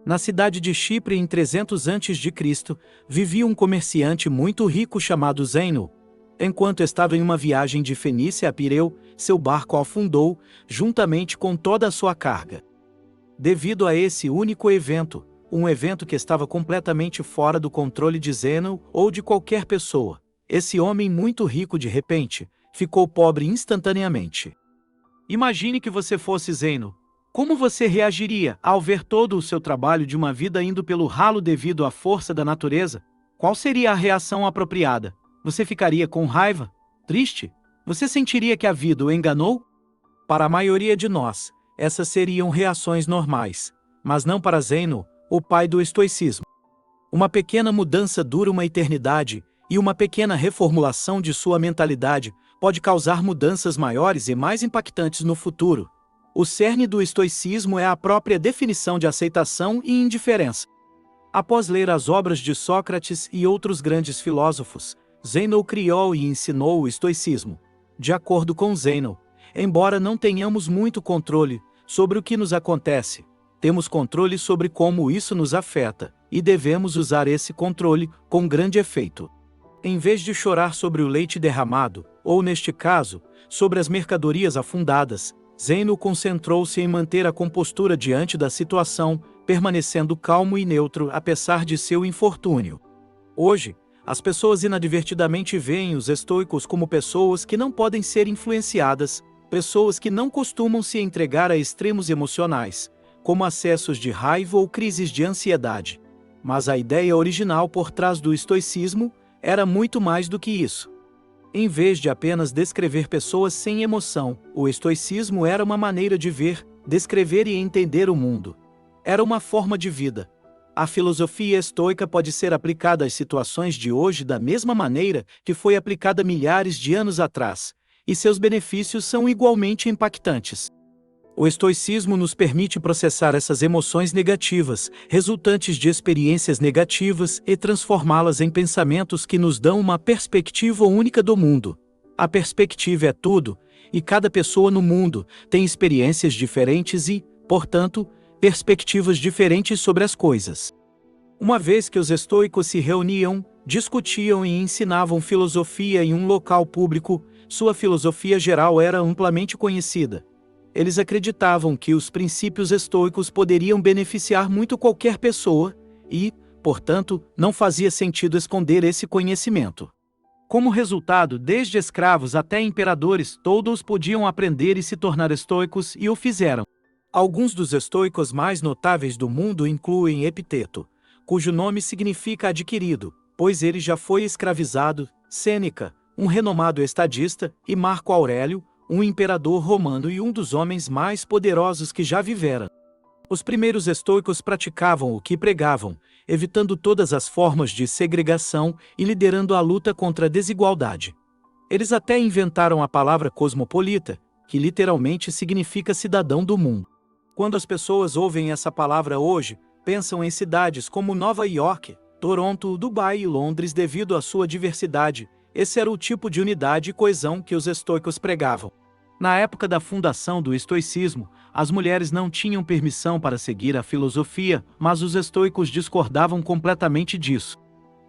Na cidade de Chipre em 300 a.C., vivia um comerciante muito rico chamado Zeno. Enquanto estava em uma viagem de Fenícia a Pireu, seu barco afundou, juntamente com toda a sua carga. Devido a esse único evento, um evento que estava completamente fora do controle de Zeno ou de qualquer pessoa, esse homem muito rico de repente, ficou pobre instantaneamente. Imagine que você fosse Zeno. Como você reagiria ao ver todo o seu trabalho de uma vida indo pelo ralo devido à força da natureza? Qual seria a reação apropriada? Você ficaria com raiva? Triste? Você sentiria que a vida o enganou? Para a maioria de nós, essas seriam reações normais, mas não para Zeno, o pai do estoicismo. Uma pequena mudança dura uma eternidade, e uma pequena reformulação de sua mentalidade pode causar mudanças maiores e mais impactantes no futuro. O cerne do estoicismo é a própria definição de aceitação e indiferença. Após ler as obras de Sócrates e outros grandes filósofos, Zeno criou e ensinou o estoicismo. De acordo com Zeno, embora não tenhamos muito controle sobre o que nos acontece, temos controle sobre como isso nos afeta, e devemos usar esse controle com grande efeito. Em vez de chorar sobre o leite derramado, ou neste caso, sobre as mercadorias afundadas, Zeno concentrou-se em manter a compostura diante da situação, permanecendo calmo e neutro apesar de seu infortúnio. Hoje, as pessoas inadvertidamente veem os estoicos como pessoas que não podem ser influenciadas, pessoas que não costumam se entregar a extremos emocionais, como acessos de raiva ou crises de ansiedade. Mas a ideia original por trás do estoicismo era muito mais do que isso. Em vez de apenas descrever pessoas sem emoção, o estoicismo era uma maneira de ver, descrever e entender o mundo. Era uma forma de vida. A filosofia estoica pode ser aplicada às situações de hoje da mesma maneira que foi aplicada milhares de anos atrás, e seus benefícios são igualmente impactantes. O estoicismo nos permite processar essas emoções negativas, resultantes de experiências negativas, e transformá-las em pensamentos que nos dão uma perspectiva única do mundo. A perspectiva é tudo, e cada pessoa no mundo tem experiências diferentes e, portanto, perspectivas diferentes sobre as coisas. Uma vez que os estoicos se reuniam, discutiam e ensinavam filosofia em um local público, sua filosofia geral era amplamente conhecida. Eles acreditavam que os princípios estoicos poderiam beneficiar muito qualquer pessoa e, portanto, não fazia sentido esconder esse conhecimento. Como resultado, desde escravos até imperadores, todos podiam aprender e se tornar estoicos e o fizeram. Alguns dos estoicos mais notáveis do mundo incluem Epiteto, cujo nome significa adquirido, pois ele já foi escravizado, Sêneca, um renomado estadista, e Marco Aurélio, um imperador romano e um dos homens mais poderosos que já viveram. Os primeiros estoicos praticavam o que pregavam, evitando todas as formas de segregação e liderando a luta contra a desigualdade. Eles até inventaram a palavra cosmopolita, que literalmente significa cidadão do mundo. Quando as pessoas ouvem essa palavra hoje, pensam em cidades como Nova York, Toronto, Dubai e Londres devido à sua diversidade. Esse era o tipo de unidade e coesão que os estoicos pregavam. Na época da fundação do estoicismo, as mulheres não tinham permissão para seguir a filosofia, mas os estoicos discordavam completamente disso.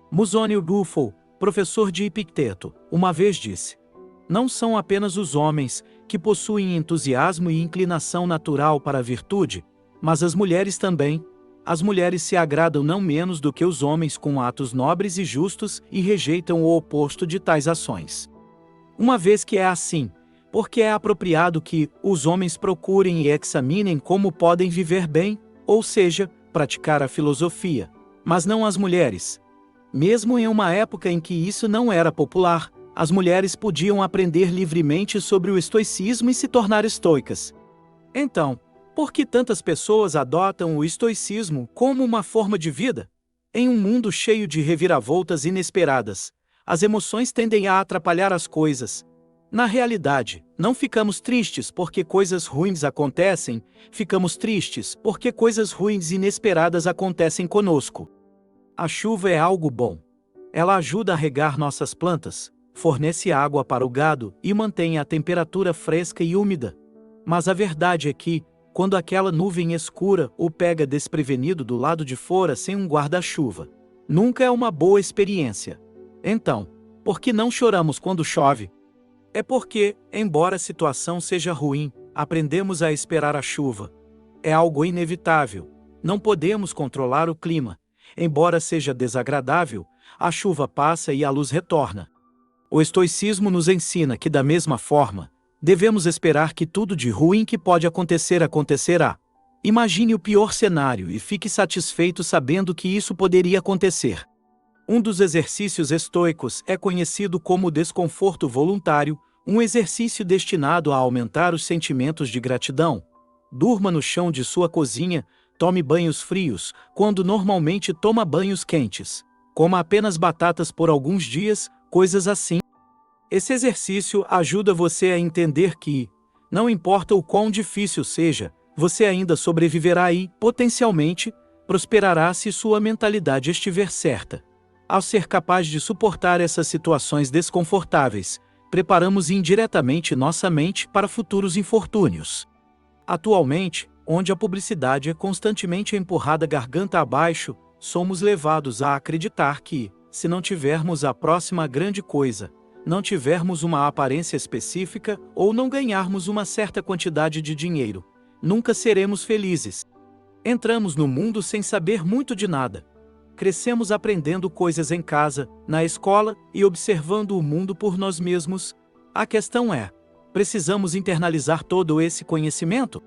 Musônio Bufo, professor de Epicteto, uma vez disse: "Não são apenas os homens que possuem entusiasmo e inclinação natural para a virtude, mas as mulheres também. As mulheres se agradam não menos do que os homens com atos nobres e justos e rejeitam o oposto de tais ações. Uma vez que é assim, porque é apropriado que os homens procurem e examinem como podem viver bem, ou seja, praticar a filosofia, mas não as mulheres. Mesmo em uma época em que isso não era popular, as mulheres podiam aprender livremente sobre o estoicismo e se tornar estoicas. Então, por que tantas pessoas adotam o estoicismo como uma forma de vida? Em um mundo cheio de reviravoltas inesperadas, as emoções tendem a atrapalhar as coisas. Na realidade, não ficamos tristes porque coisas ruins acontecem, ficamos tristes porque coisas ruins inesperadas acontecem conosco. A chuva é algo bom. Ela ajuda a regar nossas plantas, fornece água para o gado e mantém a temperatura fresca e úmida. Mas a verdade é que, quando aquela nuvem escura o pega desprevenido do lado de fora sem um guarda-chuva. Nunca é uma boa experiência. Então, por que não choramos quando chove? É porque, embora a situação seja ruim, aprendemos a esperar a chuva. É algo inevitável. Não podemos controlar o clima. Embora seja desagradável, a chuva passa e a luz retorna. O estoicismo nos ensina que, da mesma forma, devemos esperar que tudo de ruim que pode acontecer acontecerá. Imagine o pior cenário e fique satisfeito sabendo que isso poderia acontecer. Um dos exercícios estoicos é conhecido como desconforto voluntário, um exercício destinado a aumentar os sentimentos de gratidão. Durma no chão de sua cozinha, tome banhos frios, quando normalmente toma banhos quentes. Coma apenas batatas por alguns dias, coisas assim. Esse exercício ajuda você a entender que, não importa o quão difícil seja, você ainda sobreviverá e, potencialmente, prosperará se sua mentalidade estiver certa. Ao ser capaz de suportar essas situações desconfortáveis, preparamos indiretamente nossa mente para futuros infortúnios. Atualmente, onde a publicidade é constantemente empurrada garganta abaixo, somos levados a acreditar que, se não tivermos a próxima grande coisa, não tivermos uma aparência específica ou não ganharmos uma certa quantidade de dinheiro, nunca seremos felizes. Entramos no mundo sem saber muito de nada. Crescemos aprendendo coisas em casa, na escola e observando o mundo por nós mesmos. A questão é: precisamos internalizar todo esse conhecimento?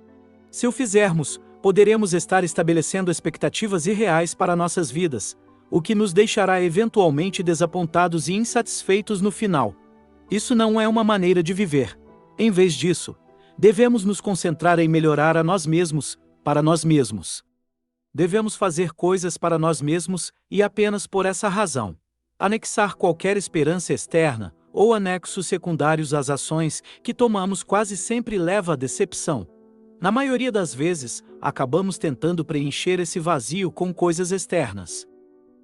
Se o fizermos, poderemos estar estabelecendo expectativas irreais para nossas vidas, o que nos deixará eventualmente desapontados e insatisfeitos no final. Isso não é uma maneira de viver. Em vez disso, devemos nos concentrar em melhorar a nós mesmos, para nós mesmos. Devemos fazer coisas para nós mesmos e apenas por essa razão. Anexar qualquer esperança externa ou anexos secundários às ações que tomamos quase sempre leva à decepção. Na maioria das vezes, acabamos tentando preencher esse vazio com coisas externas.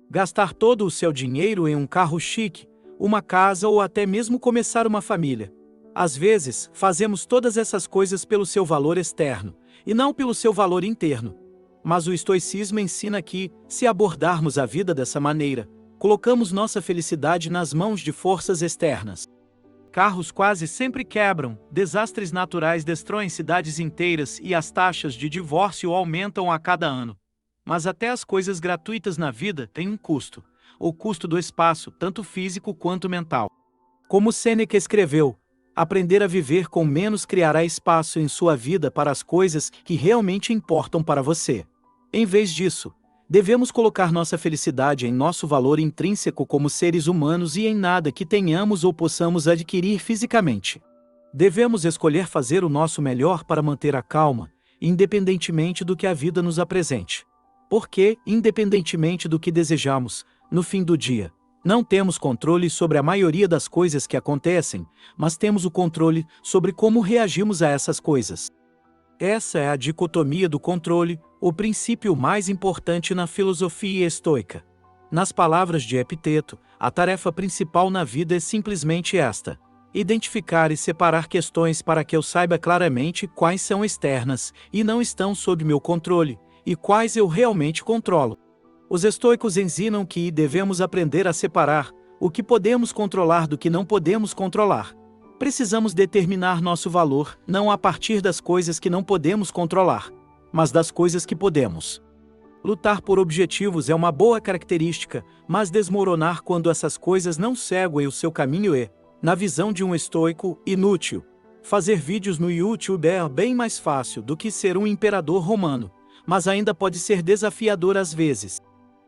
Gastar todo o seu dinheiro em um carro chique, uma casa ou até mesmo começar uma família. Às vezes, fazemos todas essas coisas pelo seu valor externo, e não pelo seu valor interno. Mas o estoicismo ensina que, se abordarmos a vida dessa maneira, colocamos nossa felicidade nas mãos de forças externas. Carros quase sempre quebram, desastres naturais destroem cidades inteiras e as taxas de divórcio aumentam a cada ano. Mas até as coisas gratuitas na vida têm um custo, o custo do espaço, tanto físico quanto mental. Como Sêneca escreveu, aprender a viver com menos criará espaço em sua vida para as coisas que realmente importam para você. Em vez disso, devemos colocar nossa felicidade em nosso valor intrínseco como seres humanos e em nada que tenhamos ou possamos adquirir fisicamente. Devemos escolher fazer o nosso melhor para manter a calma, independentemente do que a vida nos apresente. Porque, independentemente do que desejamos, no fim do dia, não temos controle sobre a maioria das coisas que acontecem, mas temos o controle sobre como reagimos a essas coisas. Essa é a dicotomia do controle, o princípio mais importante na filosofia estoica. Nas palavras de Epiteto, a tarefa principal na vida é simplesmente esta: identificar e separar questões para que eu saiba claramente quais são externas e não estão sob meu controle, e quais eu realmente controlo. Os estoicos ensinam que devemos aprender a separar o que podemos controlar do que não podemos controlar. Precisamos determinar nosso valor não a partir das coisas que não podemos controlar, mas das coisas que podemos. Lutar por objetivos é uma boa característica, mas desmoronar quando essas coisas não seguem o seu caminho é, na visão de um estoico, inútil. Fazer vídeos no YouTube é bem mais fácil do que ser um imperador romano, mas ainda pode ser desafiador às vezes.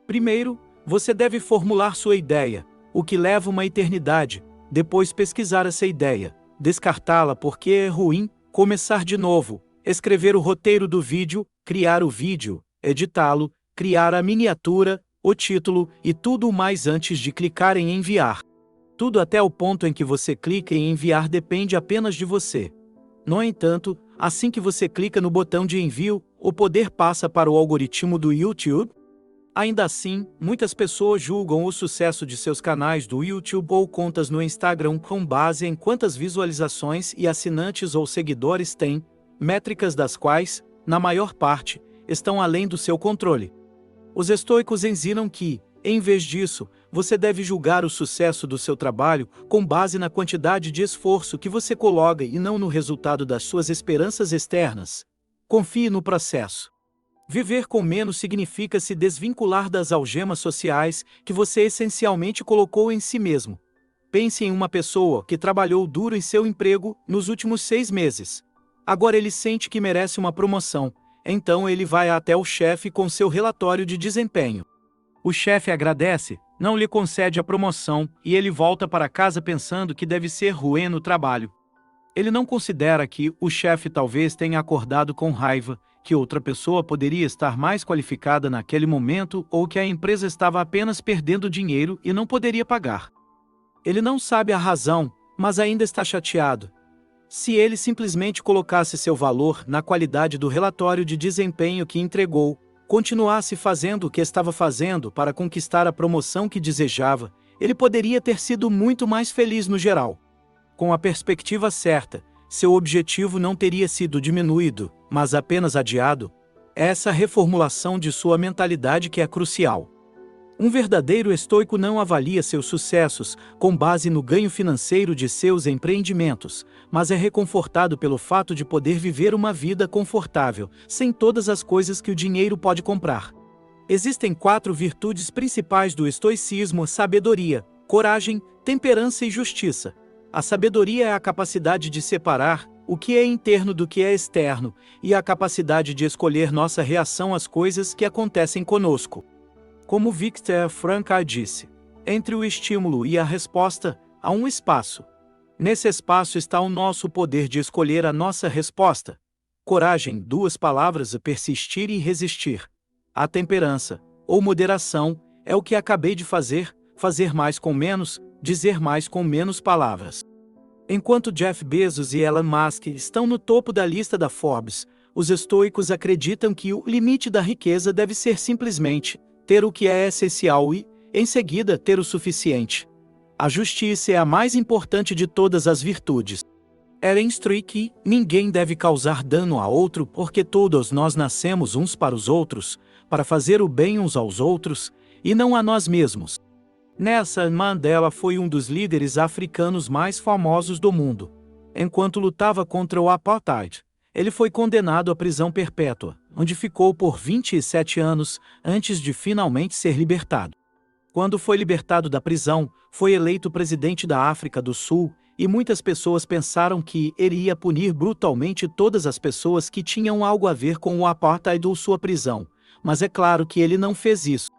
Primeiro, você deve formular sua ideia, o que leva uma eternidade, depois pesquisar essa ideia, descartá-la porque é ruim, começar de novo, escrever o roteiro do vídeo, criar o vídeo, editá-lo, criar a miniatura, o título e tudo mais antes de clicar em enviar. Tudo até o ponto em que você clica em enviar depende apenas de você. No entanto, assim que você clica no botão de envio, o poder passa para o algoritmo do YouTube. Ainda assim, muitas pessoas julgam o sucesso de seus canais do YouTube ou contas no Instagram com base em quantas visualizações e assinantes ou seguidores têm, métricas das quais, na maior parte, estão além do seu controle. Os estoicos ensinam que, em vez disso, você deve julgar o sucesso do seu trabalho com base na quantidade de esforço que você coloca e não no resultado das suas esperanças externas. Confie no processo. Viver com menos significa se desvincular das algemas sociais que você essencialmente colocou em si mesmo. Pense em uma pessoa que trabalhou duro em seu emprego nos últimos 6 meses. Agora ele sente que merece uma promoção, então ele vai até o chefe com seu relatório de desempenho. O chefe agradece, não lhe concede a promoção e ele volta para casa pensando que deve ser ruim no trabalho. Ele não considera que o chefe talvez tenha acordado com raiva, que outra pessoa poderia estar mais qualificada naquele momento ou que a empresa estava apenas perdendo dinheiro e não poderia pagar. Ele não sabe a razão, mas ainda está chateado. Se ele simplesmente colocasse seu valor na qualidade do relatório de desempenho que entregou, continuasse fazendo o que estava fazendo para conquistar a promoção que desejava, ele poderia ter sido muito mais feliz no geral. Com a perspectiva certa, seu objetivo não teria sido diminuído, mas apenas adiado. Essa reformulação de sua mentalidade que é crucial. Um verdadeiro estoico não avalia seus sucessos com base no ganho financeiro de seus empreendimentos, mas é reconfortado pelo fato de poder viver uma vida confortável, sem todas as coisas que o dinheiro pode comprar. Existem 4 virtudes principais do estoicismo: sabedoria, coragem, temperança e justiça. A sabedoria é a capacidade de separar o que é interno do que é externo, e a capacidade de escolher nossa reação às coisas que acontecem conosco. Como Viktor Frankl disse, entre o estímulo e a resposta, há um espaço. Nesse espaço está o nosso poder de escolher a nossa resposta. Coragem, 2 palavras: persistir e resistir. A temperança, ou moderação, é o que acabei de fazer mais com menos, dizer mais com menos palavras. Enquanto Jeff Bezos e Elon Musk estão no topo da lista da Forbes, os estoicos acreditam que o limite da riqueza deve ser simplesmente ter o que é essencial e, em seguida, ter o suficiente. A justiça é a mais importante de todas as virtudes. Ela instrui que ninguém deve causar dano a outro porque todos nós nascemos uns para os outros, para fazer o bem uns aos outros, e não a nós mesmos. Nelson Mandela foi um dos líderes africanos mais famosos do mundo. Enquanto lutava contra o apartheid, ele foi condenado à prisão perpétua, onde ficou por 27 anos antes de finalmente ser libertado. Quando foi libertado da prisão, foi eleito presidente da África do Sul, e muitas pessoas pensaram que ele ia punir brutalmente todas as pessoas que tinham algo a ver com o apartheid ou sua prisão, mas é claro que ele não fez isso.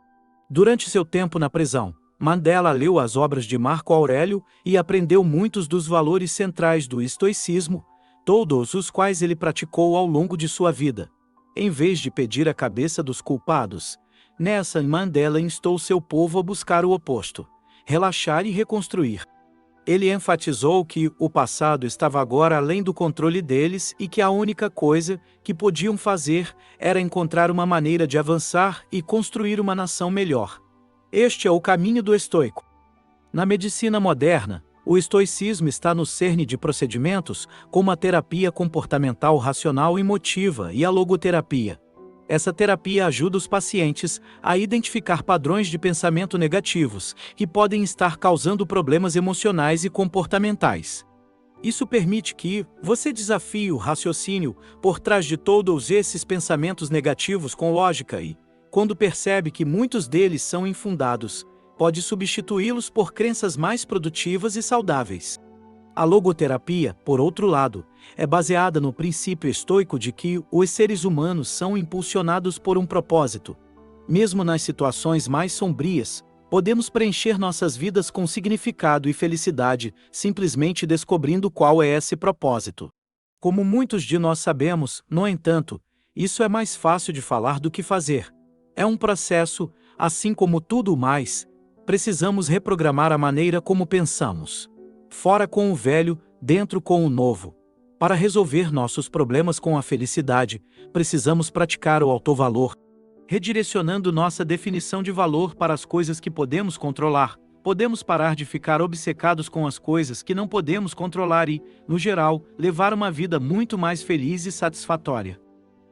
Durante seu tempo na prisão, Mandela leu as obras de Marco Aurélio e aprendeu muitos dos valores centrais do estoicismo, todos os quais ele praticou ao longo de sua vida. Em vez de pedir a cabeça dos culpados, Nelson Mandela instou seu povo a buscar o oposto: relaxar e reconstruir. Ele enfatizou que o passado estava agora além do controle deles e que a única coisa que podiam fazer era encontrar uma maneira de avançar e construir uma nação melhor. Este é o caminho do estoico. Na medicina moderna, o estoicismo está no cerne de procedimentos como a terapia comportamental racional emotiva e a logoterapia. Essa terapia ajuda os pacientes a identificar padrões de pensamento negativos que podem estar causando problemas emocionais e comportamentais. Isso permite que você desafie o raciocínio por trás de todos esses pensamentos negativos com lógica e, quando percebe que muitos deles são infundados, pode substituí-los por crenças mais produtivas e saudáveis. A logoterapia, por outro lado, é baseada no princípio estoico de que os seres humanos são impulsionados por um propósito. Mesmo nas situações mais sombrias, podemos preencher nossas vidas com significado e felicidade, simplesmente descobrindo qual é esse propósito. Como muitos de nós sabemos, no entanto, isso é mais fácil de falar do que fazer. É um processo, assim como tudo mais. Precisamos reprogramar a maneira como pensamos. Fora com o velho, dentro com o novo. Para resolver nossos problemas com a felicidade, precisamos praticar o autovalor. Redirecionando nossa definição de valor para as coisas que podemos controlar, podemos parar de ficar obcecados com as coisas que não podemos controlar e, no geral, levar uma vida muito mais feliz e satisfatória.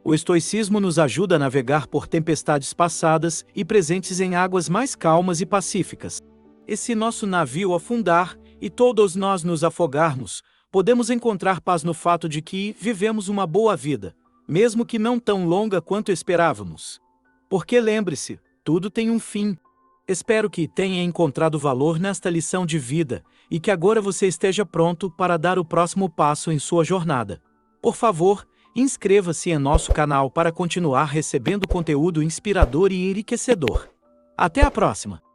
O estoicismo nos ajuda a navegar por tempestades passadas e presentes em águas mais calmas e pacíficas. E se nosso navio afundar e todos nós nos afogarmos, podemos encontrar paz no fato de que vivemos uma boa vida, mesmo que não tão longa quanto esperávamos. Porque lembre-se, tudo tem um fim. Espero que tenha encontrado valor nesta lição de vida e que agora você esteja pronto para dar o próximo passo em sua jornada. Por favor, inscreva-se em nosso canal para continuar recebendo conteúdo inspirador e enriquecedor. Até a próxima!